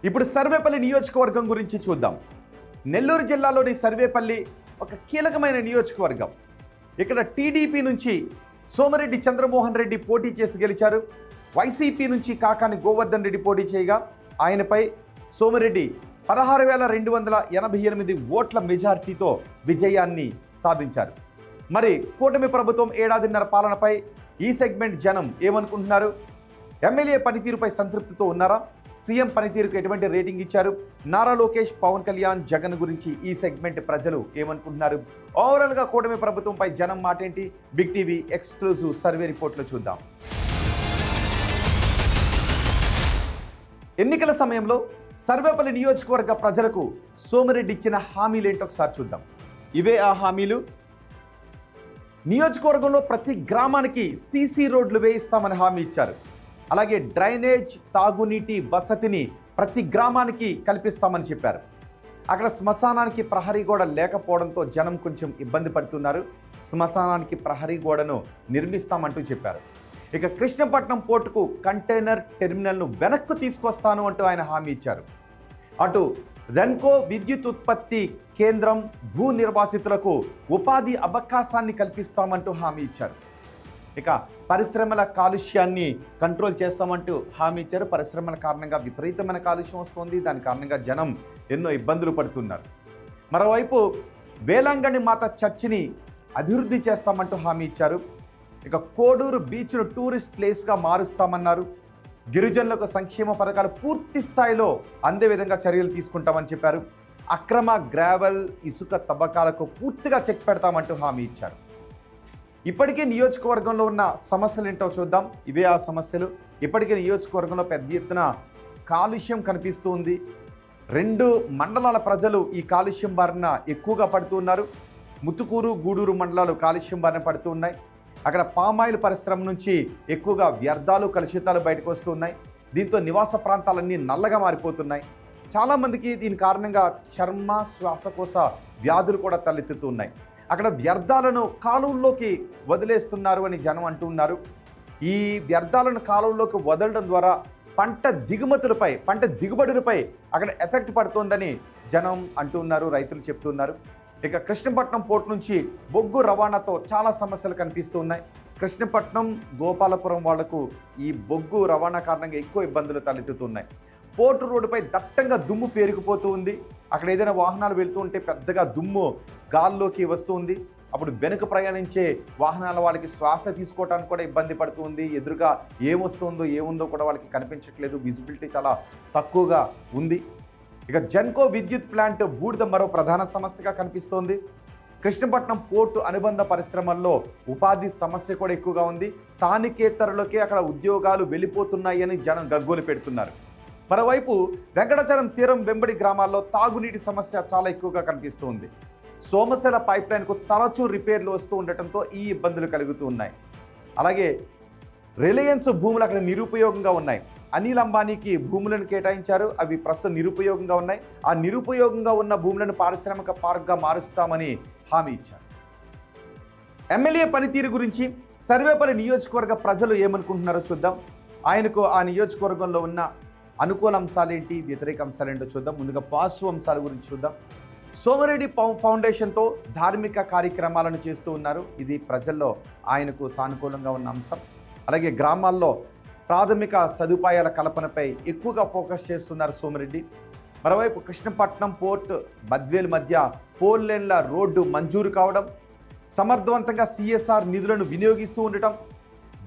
ఇప్పుడు సర్వేపల్లి నియోజకవర్గం గురించి చూద్దాం. నెల్లూరు జిల్లాలోని సర్వేపల్లి ఒక కీలకమైన నియోజకవర్గం. ఇక్కడ టీడీపీ నుంచి సోమిరెడ్డి చంద్రమోహన్ రెడ్డి పోటీ చేసి గెలిచారు. వైసీపీ నుంచి కాకాని గోవర్ధన్ రెడ్డి పోటీ చేయగా ఆయనపై సోమిరెడ్డి 16,288 ఓట్ల మెజార్టీతో విజయాన్ని సాధించారు. మరి కూటమి ప్రభుత్వం ఏడాదిన్నర పాలనపై ఈ సెగ్మెంట్ జనం ఏమనుకుంటున్నారు? ఎమ్మెల్యే పనితీరుపై సంతృప్తితో ఉన్నారా? సీఎం పనితీరుకు ఎటువంటి రేటింగ్ ఇచ్చారు? నారా లోకేష్, పవన్ కళ్యాణ్, జగన్ గురించి ఈ సెగ్మెంట్ ప్రజలు ఏమనుకుంటున్నారు? ఓవరాల్గా కూటమి ప్రభుత్వంపై జనం మాటేంటి? బిగ్ టీవీ ఎక్స్క్లూజివ్ సర్వే రిపోర్ట్లో చూద్దాం. ఎన్నికల సమయంలో సర్వేపల్లి నియోజకవర్గ ప్రజలకు సోమిరెడ్డి ఇచ్చిన హామీలు ఏంటో ఒకసారి చూద్దాం. ఇవే ఆ హామీలు. నియోజకవర్గంలో ప్రతి గ్రామానికి సీసీ రోడ్లు వేయిస్తామని హామీ ఇచ్చారు. అలాగే డ్రైనేజ్, తాగునీటి వసతిని ప్రతి గ్రామానికి కల్పిస్తామని చెప్పారు. అక్కడ శ్మశానానికి ప్రహరీ గోడ లేకపోవడంతో జనం కొంచెం ఇబ్బంది పడుతున్నారు. శ్మశానానికి ప్రహరీ గోడను నిర్మిస్తామంటూ చెప్పారు. ఇక కృష్ణపట్నం పోర్టుకు కంటైనర్ టెర్మినల్ను వెనక్కు తీసుకొస్తాను అంటూ ఆయన హామీ ఇచ్చారు. అటు రెన్కో విద్యుత్ ఉత్పత్తి కేంద్రం భూ నిర్వాసితులకు ఉపాధి అవకాశాన్ని కల్పిస్తామంటూ హామీ ఇచ్చారు. ఇక పరిశ్రమల కాలుష్యాన్ని కంట్రోల్ చేస్తామంటూ హామీ ఇచ్చారు. పరిశ్రమల కారణంగా విపరీతమైన కాలుష్యం వస్తుంది. దాని కారణంగా జనం ఎన్నో ఇబ్బందులు పడుతున్నారు. మరోవైపు వేలాంగణి మాత చర్చిని అభివృద్ధి చేస్తామంటూ హామీ ఇచ్చారు. ఇక కోడూరు బీచ్ను టూరిస్ట్ ప్లేస్గా మారుస్తామన్నారు. గిరిజనులకు సంక్షేమ పథకాలు పూర్తి స్థాయిలో అందే విధంగా చర్యలు తీసుకుంటామని చెప్పారు. అక్రమ గ్రావెల్, ఇసుక తవ్వకాలకు పూర్తిగా చెక్ పెడతామంటూ హామీ ఇచ్చారు. ఇప్పటికే నియోజకవర్గంలో ఉన్న సమస్యలు ఏంటో చూద్దాం. ఇవే ఆ సమస్యలు. ఇప్పటికే నియోజకవర్గంలో పెద్ద ఎత్తున కాలుష్యం కనిపిస్తూ ఉంది. 2 మండలాల ప్రజలు ఈ కాలుష్యం బారిన ఎక్కువగా పడుతూ ఉన్నారు. ముత్తుకూరు, గూడూరు మండలాలు కాలుష్యం బారిన పడుతూ ఉన్నాయి. అక్కడ పామాయిల్ పరిశ్రమ నుంచి ఎక్కువగా వ్యర్థాలు, కలుషితాలు బయటకు వస్తూ ఉన్నాయి. దీంతో నివాస ప్రాంతాలన్నీ నల్లగా మారిపోతున్నాయి. చాలామందికి దీని కారణంగా చర్మ, శ్వాసకోశ వ్యాధులు కూడా తలెత్తుతూ ఉన్నాయి. అక్కడ వ్యర్థాలను కాలువల్లోకి వదిలేస్తున్నారు అని జనం అంటున్నారు. ఈ వ్యర్థాలను కాలువల్లోకి వదలడం ద్వారా పంట దిగుబడులపై అక్కడ ఎఫెక్ట్ పడుతోందని జనం అంటున్నారు, రైతులు చెప్తున్నారు. ఇక కృష్ణపట్నం పోర్టు నుంచి బొగ్గు రవాణాతో చాలా సమస్యలు కనిపిస్తూ ఉన్నాయి. కృష్ణపట్నం, గోపాలపురం వాళ్లకు ఈ బొగ్గు రవాణా కారణంగా ఎక్కువ ఇబ్బందులు తలెత్తుతున్నాయి. పోర్టు రోడ్డుపై దట్టంగా దుమ్ము పేరుకుపోతూ ఉంది. అక్కడ ఏదైనా వాహనాలు వెళ్తూ ఉంటే పెద్దగా దుమ్ము గాల్లోకి వస్తూ ఉంది. అప్పుడు వెనుక ప్రయాణించే వాహనాల వాళ్ళకి శ్వాస తీసుకోవడానికి కూడా ఇబ్బంది పడుతుంది. ఎదురుగా ఏముందో కూడా వాళ్ళకి కనిపించట్లేదు. విజిబిలిటీ చాలా తక్కువగా ఉంది. ఇక జెన్కో విద్యుత్ ప్లాంట్ బూడిద మరో ప్రధాన సమస్యగా కనిపిస్తోంది. కృష్ణపట్నం పోర్టు అనుబంధ పరిశ్రమల్లో ఉపాధి సమస్య కూడా ఎక్కువగా ఉంది. స్థానికేతరులకే అక్కడ ఉద్యోగాలు వెళ్ళిపోతున్నాయని జనం గగ్గోలు పెడుతున్నారు. మరోవైపు వెంకటాచలం తీరం వెంబడి గ్రామాల్లో తాగునీటి సమస్య చాలా ఎక్కువగా కనిపిస్తుంది. సోమశిల పైప్ లైన్కు తరచూ రిపేర్లు వస్తూ ఉండటంతో ఈ ఇబ్బందులు కలుగుతూ ఉన్నాయి. అలాగే రిలయన్స్ భూములు అక్కడ నిరుపయోగంగా ఉన్నాయి. అనిల్ అంబానీకి భూములను కేటాయించారు. అవి ప్రస్తుతం నిరుపయోగంగా ఉన్నాయి. ఆ నిరుపయోగంగా ఉన్న భూములను పారిశ్రామిక పార్క్గా మారుస్తామని హామీ ఇచ్చారు. ఎమ్మెల్యే పనితీరు గురించి సర్వేపల్లి నియోజకవర్గ ప్రజలు ఏమనుకుంటున్నారో చూద్దాం. ఆయనకు ఆ నియోజకవర్గంలో ఉన్న అనుకూల అంశాలేంటి, వ్యతిరేక అంశాలేంటో చూద్దాం. ముందుగా పాజిటివ్ అంశాల గురించి చూద్దాం. సోమిరెడ్డి ఫౌండేషన్తో ధార్మిక కార్యక్రమాలను చేస్తూ ఉన్నారు. ఇది ప్రజల్లో ఆయనకు సానుకూలంగా ఉన్న అంశం. అలాగే గ్రామాల్లో ప్రాథమిక సదుపాయాల కల్పనపై ఎక్కువగా ఫోకస్ చేస్తున్నారు సోమిరెడ్డి. మరోవైపు కృష్ణపట్నం పోర్ట్, బద్వేలు మధ్య 4 లేన్ల రోడ్డు మంజూరు కావడం, సమర్థవంతంగా సిఎస్ఆర్ నిధులను వినియోగిస్తూ ఉండటం,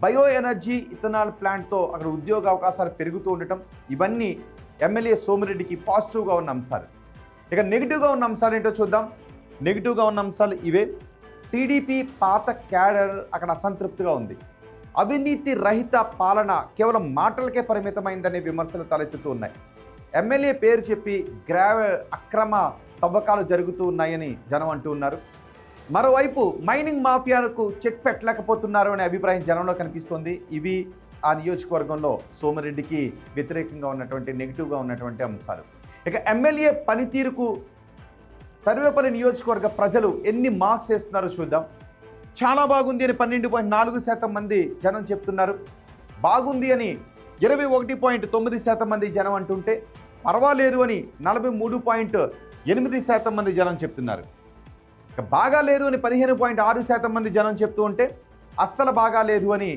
బయో ఎనర్జీ ఇథనాల్ ప్లాంట్తో అక్కడ ఉద్యోగ అవకాశాలు పెరుగుతూ ఉండటం, ఇవన్నీ ఎమ్మెల్యే సోమిరెడ్డికి పాజిటివ్గా ఉన్న అంశాలు. ఇక నెగిటివ్గా ఉన్న అంశాలు ఏంటో చూద్దాం. నెగిటివ్గా ఉన్న అంశాలు ఇవే. టీడీపీ పాత క్యాడర్ అక్కడ అసంతృప్తిగా ఉంది. అవినీతి రహిత పాలన కేవలం మాటలకే పరిమితమైందనే విమర్శలు తలెత్తుతూ ఉన్నాయి. ఎమ్మెల్యే పేరు చెప్పి గ్రావెల్, అక్రమ తవ్వకాలు జరుగుతూ ఉన్నాయని జనం అంటూ ఉన్నారు. మరోవైపు మైనింగ్ మాఫియాలకు చెక్ పెట్టలేకపోతున్నారు అనే అభిప్రాయం జనంలో కనిపిస్తోంది. ఇవి ఆ నియోజకవర్గంలో సోమిరెడ్డికి వ్యతిరేకంగా ఉన్నటువంటి, నెగిటివ్గా ఉన్నటువంటి అంశాలు. ఇక ఎమ్మెల్యే పనితీరుకు సర్వేపల్లి నియోజకవర్గ ప్రజలు ఎన్ని మార్క్స్ వేస్తున్నారో చూద్దాం. చాలా బాగుంది అని 12.4% మంది జనం చెప్తున్నారు. బాగుంది అని 21.9% మంది జనం అంటుంటే పర్వాలేదు అని 43.8% మంది జనం చెప్తున్నారు. ఇక బాగా లేదు అని 15.6% మంది జనం చెప్తూ ఉంటే అస్సలు బాగా లేదు అని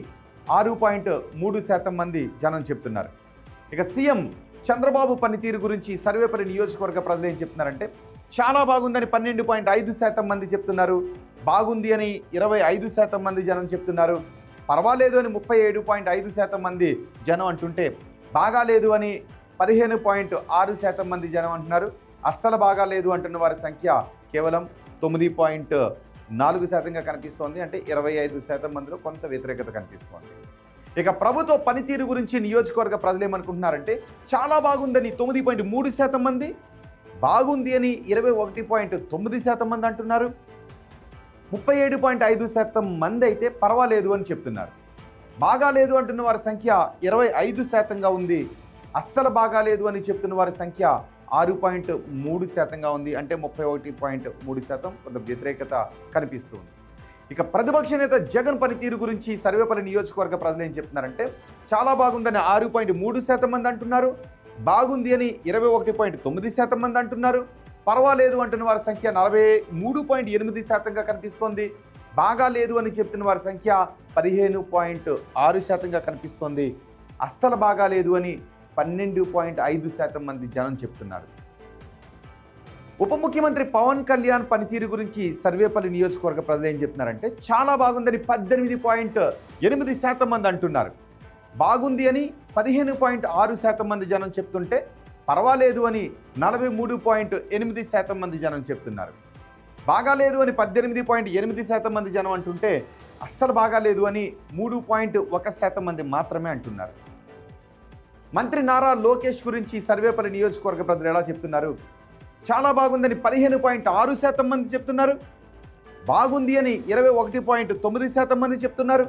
6.3% మంది జనం చెప్తున్నారు. ఇక సీఎం చంద్రబాబు పనితీరు గురించి సర్వేపల్లి నియోజకవర్గ ప్రజలు ఏం చెప్తున్నారంటే చాలా బాగుందని 12.5% మంది చెప్తున్నారు. బాగుంది అని 25% మంది జనం చెప్తున్నారు. పర్వాలేదు అని 37.5% మంది జనం అంటుంటే బాగా లేదు అని 15.6% మంది జనం అంటున్నారు. అస్సలు బాగా లేదు అంటున్న వారి సంఖ్య కేవలం 9.4%గా కనిపిస్తోంది. అంటే 25% మందిలో కొంత వ్యతిరేకత కనిపిస్తోంది. ఇక ప్రభుత్వ పనితీరు గురించి నియోజకవర్గ ప్రజలు ఏమనుకుంటున్నారంటే చాలా బాగుందని 9.3% మంది, బాగుంది అని 21.9% మంది అంటున్నారు. 37.5% మంది అయితే పర్వాలేదు అని చెప్తున్నారు. బాగా లేదు అంటున్న వారి సంఖ్య 25%గా ఉంది. అస్సలు బాగాలేదు అని చెప్తున్న వారి సంఖ్య 6.3%గా ఉంది. అంటే 31.3% కొంత వ్యతిరేకత కనిపిస్తుంది. ఇక ప్రతిపక్ష నేత జగన్ పనితీరు గురించి సర్వేపల్లి నియోజకవర్గ ప్రజలు ఏం చెప్తున్నారంటే చాలా బాగుందని 6.3% మంది అంటున్నారు. బాగుంది అని 21.9% మంది అంటున్నారు. పర్వాలేదు అంటున్న వారి సంఖ్య 43.8%గా కనిపిస్తోంది. బాగా లేదు అని చెప్తున్న వారి సంఖ్య 15.6%గా కనిపిస్తోంది. అస్సలు బాగా లేదు అని 12.5% మంది జనం చెప్తున్నారు. ఉప ముఖ్యమంత్రి పవన్ కళ్యాణ్ పనితీరు గురించి సర్వేపల్లి నియోజకవర్గ ప్రజలు ఏం చెప్తున్నారంటే చాలా బాగుందని 18.8% మంది అంటున్నారు. బాగుంది అని 15.6% మంది జనం చెప్తుంటే పర్వాలేదు అని 43.8% మంది జనం చెప్తున్నారు. బాగాలేదు అని 18.8% మంది జనం అంటుంటే అస్సలు బాగాలేదు అని 3.1% మంది మాత్రమే అంటున్నారు. మంత్రి నారా లోకేష్ గురించి సర్వేపల్లి నియోజకవర్గ ప్రజలు ఎలా చెప్తున్నారు? చాలా బాగుందని 15.6% మంది చెప్తున్నారు. బాగుంది అని 21.9% మంది చెప్తున్నారు.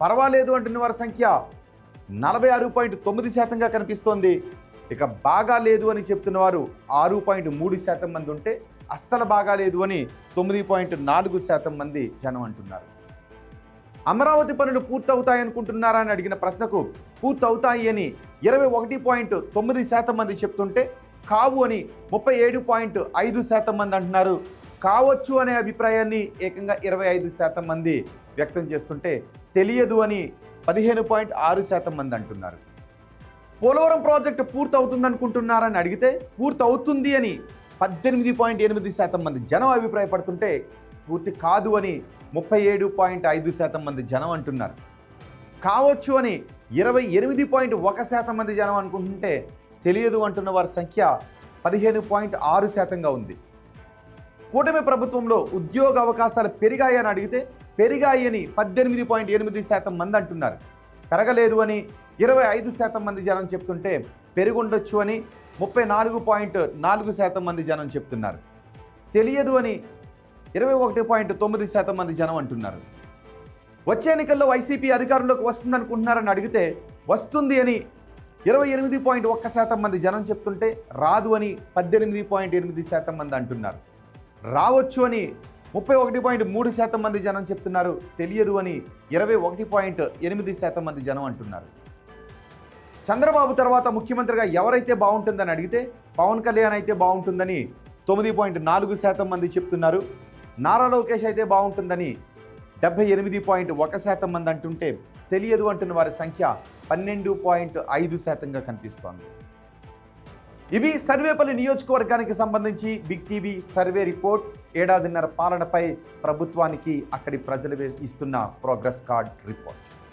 పర్వాలేదు అంటున్న వారి సంఖ్య 46.9%గా కనిపిస్తోంది. ఇక బాగా లేదు అని చెప్తున్న వారు 6.3% మంది ఉంటే అస్సలు బాగాలేదు అని 9.4% మంది జనం అంటున్నారు. అమరావతి పనులు పూర్తవుతాయనుకుంటున్నారా అని అడిగిన ప్రశ్నకు పూర్తవుతాయి అని 21.9% మంది చెప్తుంటే కావు అని 37.5% మంది అంటున్నారు. కావచ్చు అనే అభిప్రాయాన్ని ఏకంగా 25% మంది వ్యక్తం చేస్తుంటే తెలియదు అని 15.6% మంది అంటున్నారు. పోలవరం ప్రాజెక్టు పూర్తవుతుంది అనుకుంటున్నారని అడిగితే పూర్తవుతుంది అని 18.8% మంది జనం అభిప్రాయపడుతుంటే పూర్తి కాదు అని 37.5% మంది జనం అంటున్నారు. కావచ్చు అని 28.1% మంది జనం అనుకుంటుంటే తెలియదు అంటున్న వారి సంఖ్య 15.6%గా ఉంది. కూటమి ప్రభుత్వంలో ఉద్యోగ అవకాశాలు పెరిగాయని అడిగితే పెరిగాయి అని 18.8% మంది అంటున్నారు. పెరగలేదు అని 25% మంది జనం చెప్తుంటే పెరుగుండొచ్చు అని 34.4% మంది జనం చెప్తున్నారు. తెలియదు అని 21.9% మంది జనం అంటున్నారు. వచ్చే ఎన్నికల్లో వైసీపీ అధికారంలోకి వస్తుందనుకుంటున్నారని అడిగితే వస్తుంది అని 28.1% మంది జనం చెప్తుంటే రాదు అని 18.8% మంది అంటున్నారు. రావచ్చు అని 31.3% మంది జనం చెప్తున్నారు. తెలియదు అని 21.8% మంది జనం అంటున్నారు. చంద్రబాబు తర్వాత ముఖ్యమంత్రిగా ఎవరైతే బాగుంటుందని అడిగితే పవన్ కళ్యాణ్ అయితే బాగుంటుందని 9.4% మంది చెప్తున్నారు. నారా లోకేష్ అయితే బాగుంటుందని 78.1% మంది అంటుంటే తెలియదు అంటున్న వారి సంఖ్య 12.5%గా కనిపిస్తోంది. ఇవి సర్వేపల్లి నియోజకవర్గానికి సంబంధించి బిగ్ టీవీ సర్వే రిపోర్ట్. ఏడాదిన్నర పాలనపై ప్రభుత్వానికి అక్కడి ప్రజలు ఇస్తున్న ప్రోగ్రెస్ కార్డ్ రిపోర్ట్.